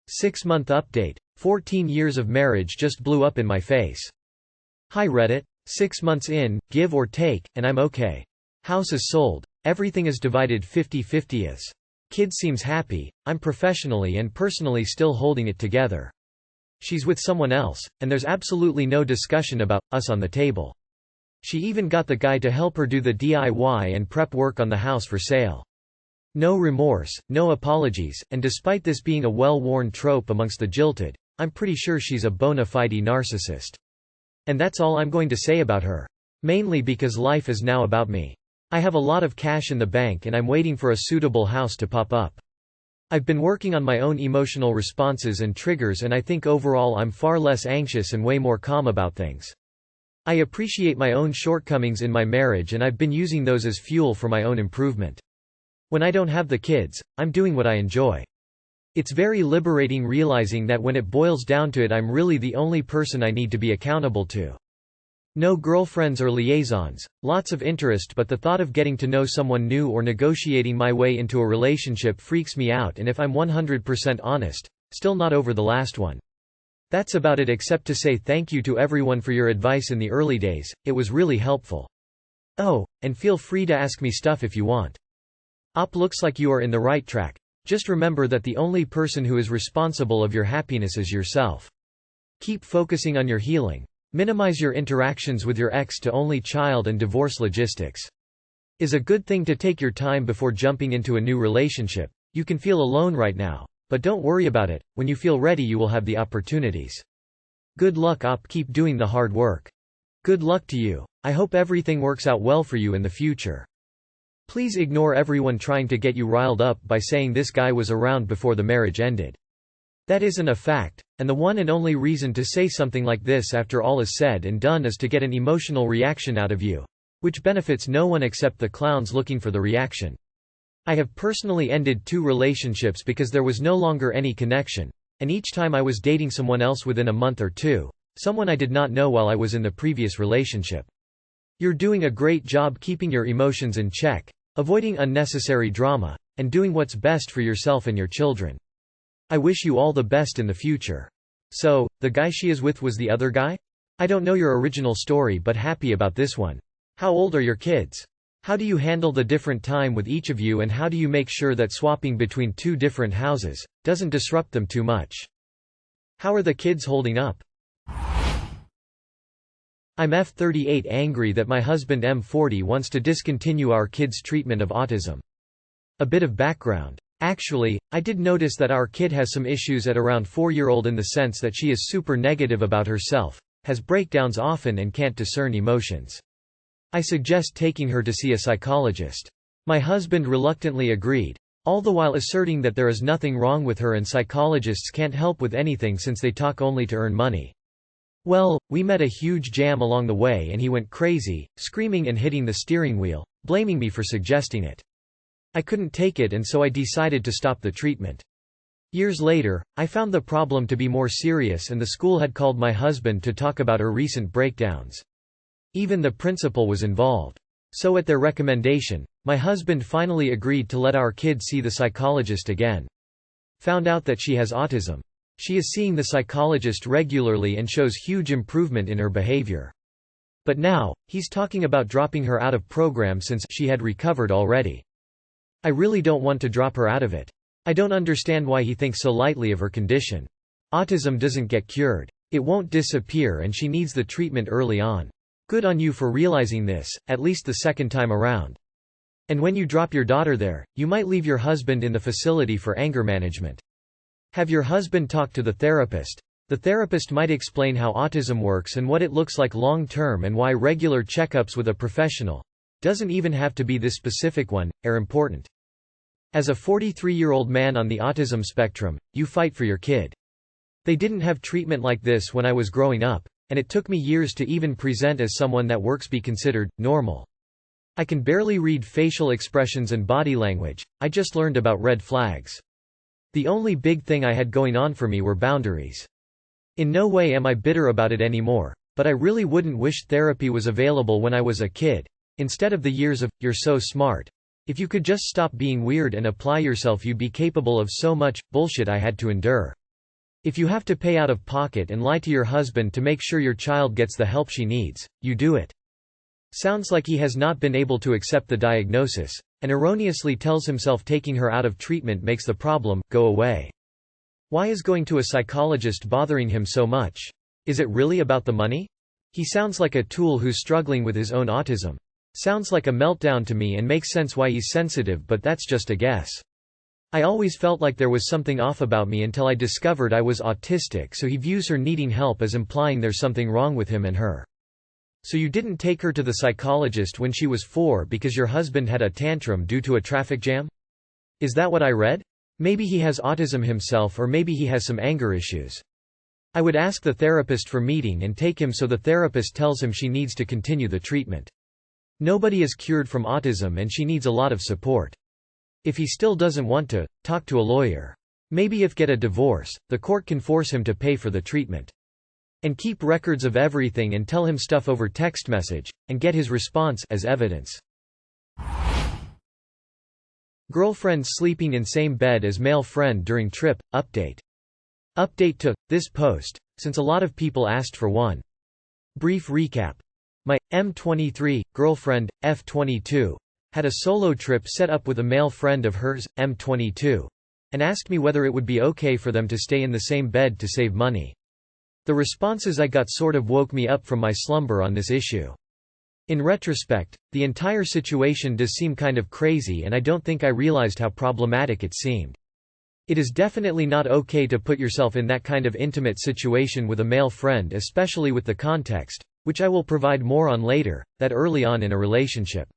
6-month update. 14 years of marriage just blew up in my face. Hi Reddit. 6 months in, give or take, and I'm okay. House is sold. Everything is divided 50-50. Kid seems happy. I'm professionally and personally still holding it together. She's with someone else, and there's absolutely no discussion about us on the table. She even got the guy to help her do the DIY and prep work on the house for sale. No remorse, no apologies, and despite this being a well-worn trope amongst the jilted, I'm pretty sure she's a bona fide narcissist. And that's all I'm going to say about her. Mainly because life is now about me. I have a lot of cash in the bank and I'm waiting for a suitable house to pop up. I've been working on my own emotional responses and triggers, and I think overall I'm far less anxious and way more calm about things. I appreciate my own shortcomings in my marriage, and I've been using those as fuel for my own improvement. When I don't have the kids, I'm doing what I enjoy. It's very liberating realizing that when it boils down to it, I'm really the only person I need to be accountable to. No girlfriends or liaisons, lots of interest, but the thought of getting to know someone new or negotiating my way into a relationship freaks me out, and if I'm 100% honest, still not over the last one. That's about it, except to say thank you to everyone for your advice in the early days, it was really helpful. Oh, and feel free to ask me stuff if you want. Looks like you are in the right track. Just remember that the only person who is responsible of your happiness is yourself. Keep focusing on your healing. Minimize your interactions with your ex to only child and divorce logistics. Is a good thing to take your time before jumping into a new relationship. You can feel alone right now, but don't worry about it. When you feel ready, you will have the opportunities. Good luck, keep doing the hard work. Good luck to you. I hope everything works out well for you in the future. Please ignore everyone trying to get you riled up by saying this guy was around before the marriage ended. That isn't a fact, and the one and only reason to say something like this after all is said and done is to get an emotional reaction out of you, which benefits no one except the clowns looking for the reaction. I have personally ended 2 relationships because there was no longer any connection, and each time I was dating someone else within a month or 2, someone I did not know while I was in the previous relationship. You're doing a great job keeping your emotions in check, avoiding unnecessary drama, and doing what's best for yourself and your children. I wish you all the best in the future. So, the guy she is with was the other guy? I don't know your original story, but happy about this one. How old are your kids? How do you handle the different time with each of you, and how do you make sure that swapping between 2 different houses doesn't disrupt them too much? How are the kids holding up? I'm F38 angry that my husband M40 wants to discontinue our kids' treatment of autism. A bit of background. Actually, I did notice that our kid has some issues at around 4-year-old in the sense that she is super negative about herself, has breakdowns often, and can't discern emotions. I suggest taking her to see a psychologist. My husband reluctantly agreed, all the while asserting that there is nothing wrong with her and psychologists can't help with anything since they talk only to earn money. Well, we met a huge jam along the way and he went crazy, screaming and hitting the steering wheel, blaming me for suggesting it. I couldn't take it, and so I decided to stop the treatment. Years later, I found the problem to be more serious, and the school had called my husband to talk about her recent breakdowns. Even the principal was involved. So at their recommendation, my husband finally agreed to let our kid see the psychologist again. Found out that she has autism. She is seeing the psychologist regularly and shows huge improvement in her behavior. But now, he's talking about dropping her out of program since she had recovered already. I really don't want to drop her out of it. I don't understand why he thinks so lightly of her condition. Autism doesn't get cured. It won't disappear, and she needs the treatment early on. Good on you for realizing this, at least the second time around. And when you drop your daughter there, you might leave your husband in the facility for anger management. Have your husband talk to the therapist. The therapist might explain how autism works and what it looks like long term, and why regular checkups with a professional, doesn't even have to be this specific one, are important. As a 43-year-old man on the autism spectrum, you fight for your kid. They didn't have treatment like this when I was growing up, and it took me years to even present as someone that works be considered normal. I can barely read facial expressions and body language. I just learned about red flags. The only big thing I had going on for me were boundaries. In no way am I bitter about it anymore, but I really wouldn't wish therapy was available when I was a kid. Instead of the years of, "You're so smart. If you could just stop being weird and apply yourself, you'd be capable of so much," bullshit I had to endure. If you have to pay out of pocket and lie to your husband to make sure your child gets the help she needs, you do it. Sounds like he has not been able to accept the diagnosis, and erroneously tells himself taking her out of treatment makes the problem go away. Why is going to a psychologist bothering him so much? Is it really about the money? He sounds like a tool who's struggling with his own autism. Sounds like a meltdown to me and makes sense why he's sensitive, but that's just a guess. I always felt like there was something off about me until I discovered I was autistic, so he views her needing help as implying there's something wrong with him and her. So you didn't take her to the psychologist when she was 4 because your husband had a tantrum due to a traffic jam? Is that what I read? Maybe he has autism himself, or maybe he has some anger issues. I would ask the therapist for meeting and take him so the therapist tells him she needs to continue the treatment. Nobody is cured from autism and she needs a lot of support. If he still doesn't want to, talk to a lawyer. Maybe if get a divorce, the court can force him to pay for the treatment. And keep records of everything and tell him stuff over text message, and get his response as evidence. Girlfriend sleeping in same bed as male friend during trip, update. Update to this post, since a lot of people asked for one. Brief recap. My M23 girlfriend, F22, had a solo trip set up with a male friend of hers, M22, and asked me whether it would be okay for them to stay in the same bed to save money. The responses I got sort of woke me up from my slumber on this issue. In retrospect, the entire situation does seem kind of crazy, and I don't think I realized how problematic it seemed. It is definitely not okay to put yourself in that kind of intimate situation with a male friend, especially with the context, which I will provide more on later, that early on in a relationship.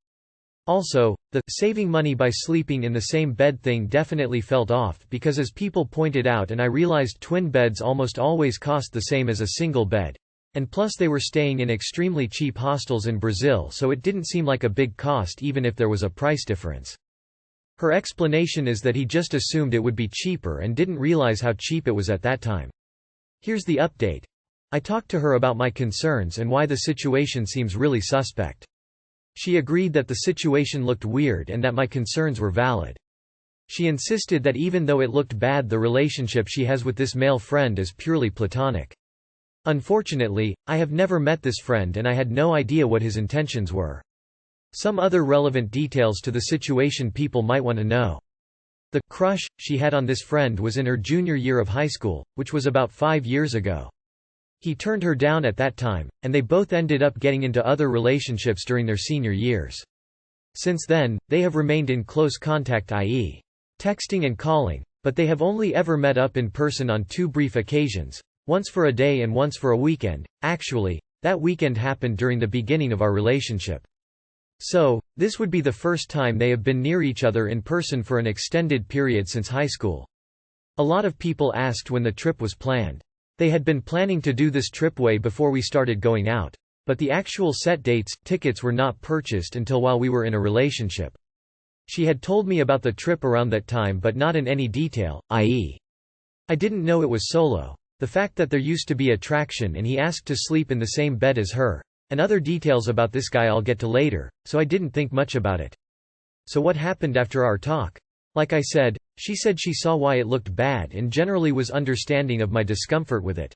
Also, the saving money by sleeping in the same bed thing definitely felt off, because as people pointed out and I realized, twin beds almost always cost the same as a single bed. And plus they were staying in extremely cheap hostels in Brazil, so it didn't seem like a big cost even if there was a price difference. Her explanation is that he just assumed it would be cheaper and didn't realize how cheap it was at that time. Here's the update. I talked to her about my concerns and why the situation seems really suspect. She agreed that the situation looked weird and that my concerns were valid. She insisted that even though it looked bad, the relationship she has with this male friend is purely platonic. Unfortunately, I have never met this friend and I had no idea what his intentions were. Some other relevant details to the situation people might want to know. The crush she had on this friend was in her junior year of high school, which was about 5 years ago. He turned her down at that time, and they both ended up getting into other relationships during their senior years. Since then, they have remained in close contact, i.e., texting and calling, but they have only ever met up in person on 2 brief occasions, once for a day and once for a weekend. Actually, that weekend happened during the beginning of our relationship. So, this would be the first time they have been near each other in person for an extended period since high school. A lot of people asked when the trip was planned. They had been planning to do this trip way before we started going out, but the actual set dates, tickets were not purchased until while we were in a relationship. She had told me about the trip around that time but not in any detail, i.e., I didn't know it was solo. The fact that there used to be attraction and he asked to sleep in the same bed as her, and other details about this guy I'll get to later, so I didn't think much about it. So what happened after our talk? Like I said, she said she saw why it looked bad and generally was understanding of my discomfort with it.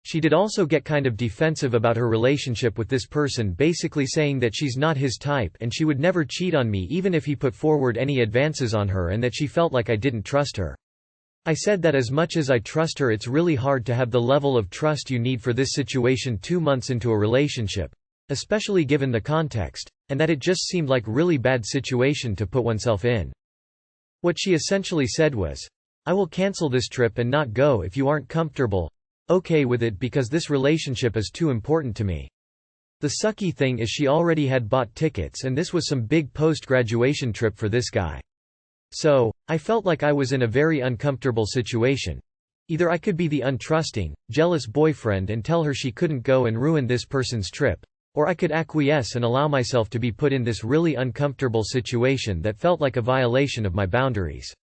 She did also get kind of defensive about her relationship with this person, basically saying that she's not his type and she would never cheat on me even if he put forward any advances on her, and that she felt like I didn't trust her. I said that as much as I trust her, it's really hard to have the level of trust you need for this situation 2 months into a relationship, especially given the context, and that it just seemed like really bad situation to put oneself in. What she essentially said was, I will cancel this trip and not go if you aren't comfortable okay with it, because this relationship is too important to me. The sucky thing is she already had bought tickets and this was some big post-graduation trip for this guy. So, I felt like I was in a very uncomfortable situation. Either I could be the untrusting, jealous boyfriend and tell her she couldn't go and ruin this person's trip, or I could acquiesce and allow myself to be put in this really uncomfortable situation that felt like a violation of my boundaries.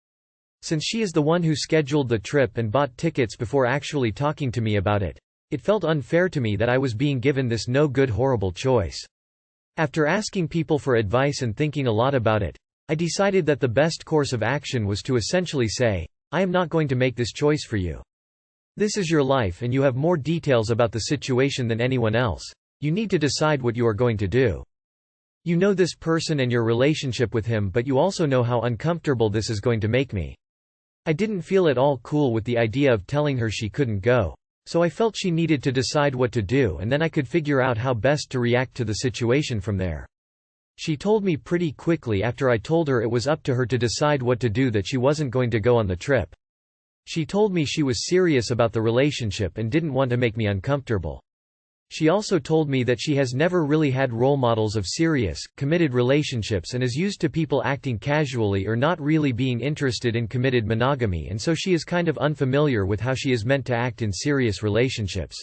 Since she is the one who scheduled the trip and bought tickets before actually talking to me about it, it felt unfair to me that I was being given this no-good horrible choice. After asking people for advice and thinking a lot about it, I decided that the best course of action was to essentially say, I am not going to make this choice for you. This is your life and you have more details about the situation than anyone else. You need to decide what you are going to do. You know this person and your relationship with him, but you also know how uncomfortable this is going to make me. I didn't feel at all cool with the idea of telling her she couldn't go. So I felt she needed to decide what to do, and then I could figure out how best to react to the situation from there. She told me pretty quickly after I told her it was up to her to decide what to do that she wasn't going to go on the trip. She told me she was serious about the relationship and didn't want to make me uncomfortable. She also told me that she has never really had role models of serious, committed relationships and is used to people acting casually or not really being interested in committed monogamy, and so she is kind of unfamiliar with how she is meant to act in serious relationships.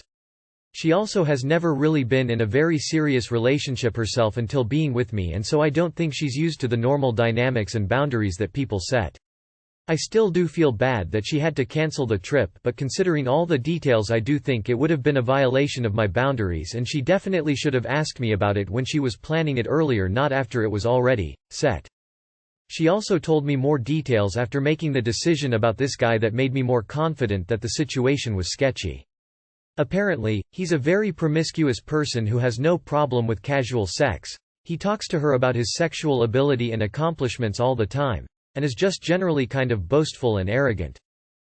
She also has never really been in a very serious relationship herself until being with me, and so I don't think she's used to the normal dynamics and boundaries that people set. I still do feel bad that she had to cancel the trip, but considering all the details I do think it would have been a violation of my boundaries, and she definitely should have asked me about it when she was planning it earlier, not after it was already set. She also told me more details after making the decision about this guy that made me more confident that the situation was sketchy. Apparently, he's a very promiscuous person who has no problem with casual sex. He talks to her about his sexual ability and accomplishments all the time, and is just generally kind of boastful and arrogant.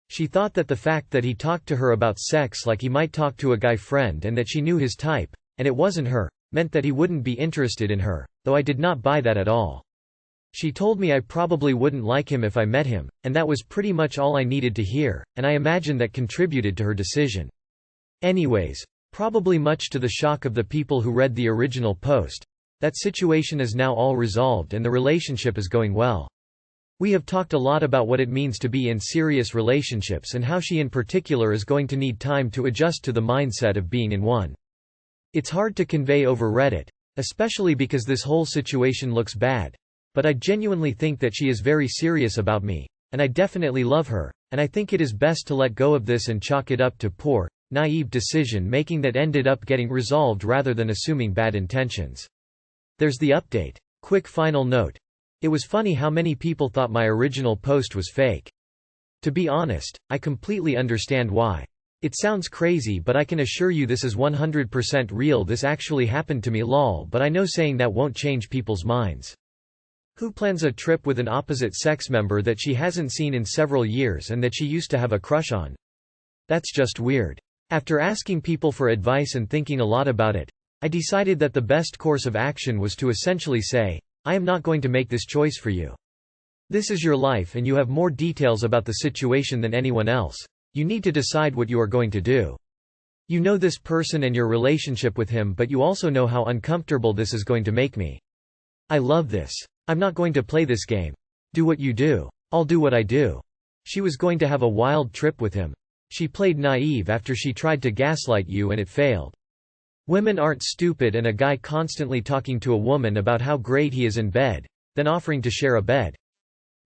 She thought that the fact that he talked to her about sex like he might talk to a guy friend and that she knew his type, and it wasn't her, meant that he wouldn't be interested in her, though I did not buy that at all. She told me I probably wouldn't like him if I met him, and that was pretty much all I needed to hear, and I imagine that contributed to her decision. Anyways, probably much to the shock of the people who read the original post, that situation is now all resolved and the relationship is going well. We have talked a lot about what it means to be in serious relationships and how she in particular is going to need time to adjust to the mindset of being in one. It's hard to convey over Reddit, especially because this whole situation looks bad, but I genuinely think that she is very serious about me, and I definitely love her, and I think it is best to let go of this and chalk it up to poor, naive decision-making that ended up getting resolved rather than assuming bad intentions. There's the update. Quick final note. It was funny how many people thought my original post was fake. To be honest, I completely understand why. It sounds crazy, but I can assure you this is 100% real. This actually happened to me, lol, but I know saying that won't change people's minds. Who plans a trip with an opposite sex member that she hasn't seen in several years and that she used to have a crush on? That's just weird. After asking people for advice and thinking a lot about it, I decided that the best course of action was to essentially say, I am not going to make this choice for you. This is your life and you have more details about the situation than anyone else. You need to decide what you are going to do. You know this person and your relationship with him, but you also know how uncomfortable this is going to make me. I love this. I'm not going to play this game. Do what you do. I'll do what I do. She was going to have a wild trip with him. She played naive after she tried to gaslight you and it failed. Women aren't stupid, and a guy constantly talking to a woman about how great he is in bed, then offering to share a bed.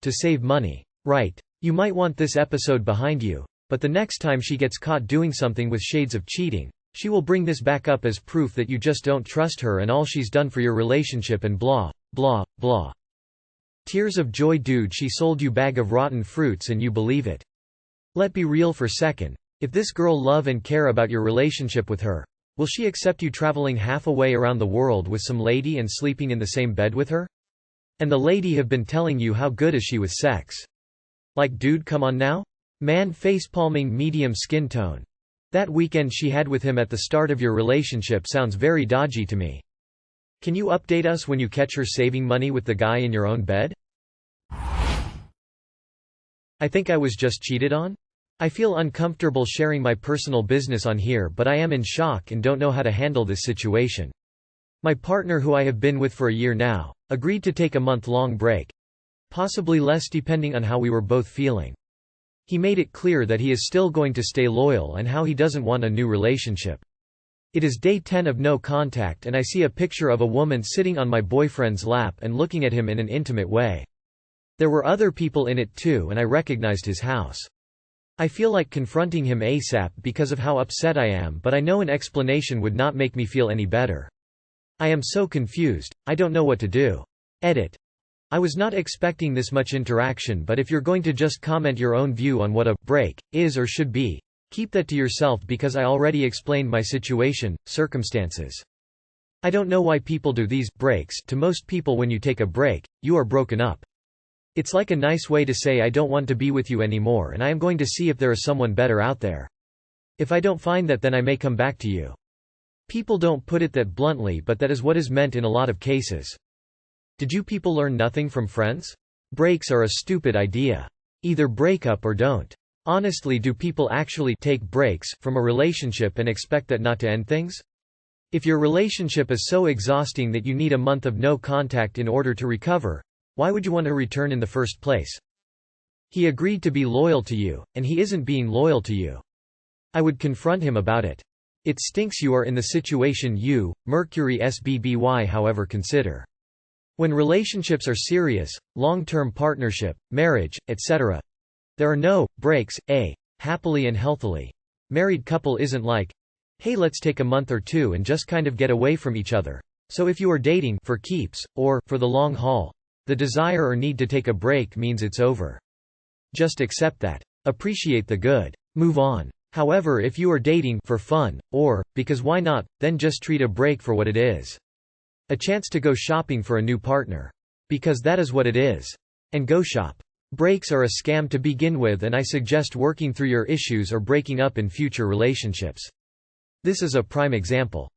To save money. Right. You might want this episode behind you, but the next time she gets caught doing something with shades of cheating, she will bring this back up as proof that you just don't trust her and all she's done for your relationship and blah, blah, blah. Tears of joy, dude, she sold you bag of rotten fruits and you believe it. Let be real for second. If this girl love and care about your relationship with her, will she accept you traveling half a way around the world with some lady and sleeping in the same bed with her? And the lady have been telling you how good is she with sex. Like, dude, come on now? Man facepalming, medium skin tone. That weekend she had with him at the start of your relationship sounds very dodgy to me. Can you update us when you catch her saving money with the guy in your own bed? I think I was just cheated on? I feel uncomfortable sharing my personal business on here, but I am in shock and don't know how to handle this situation. My partner, who I have been with for a year now, agreed to take a month-long break. Possibly less depending on how we were both feeling. He made it clear that he is still going to stay loyal and how he doesn't want a new relationship. It is day 10 of no contact and I see a picture of a woman sitting on my boyfriend's lap and looking at him in an intimate way. There were other people in it too and I recognized his house. I feel like confronting him ASAP because of how upset I am, but I know an explanation would not make me feel any better. I am so confused, I don't know what to do. Edit. I was not expecting this much interaction, but if you're going to just comment your own view on what a break is or should be, Keep that to yourself because I already explained my situation, circumstances. I don't know why people do these breaks. To most people, when you take a break, you are broken up. It's like a nice way to say I don't want to be with you anymore and I am going to see if there is someone better out there. If I don't find that, then I may come back to you. People don't put it that bluntly, but that is what is meant in a lot of cases. Did you people learn nothing from Friends? Breaks are a stupid idea. Either break up or don't. Honestly, do people actually take breaks from a relationship and expect that not to end things? If your relationship is so exhausting that you need a month of no contact in order to recover, why would you want to return in the first place? He agreed to be loyal to you, and he isn't being loyal to you. I would confront him about it. It stinks you are in the situation you, Mercury SBBY, however, consider. When relationships are serious, long-term partnership, marriage, etc., there are no breaks. Happily and healthily married couple isn't like, hey, let's take a month or two and just kind of get away from each other. So if you are dating for keeps, or for the long haul, the desire or need to take a break means it's over. Just accept that. Appreciate the good. Move on. However, if you are dating for fun, or because why not, then just treat a break for what it is. A chance to go shopping for a new partner. Because that is what it is. And go shop. Breaks are a scam to begin with, and I suggest working through your issues or breaking up in future relationships. This is a prime example.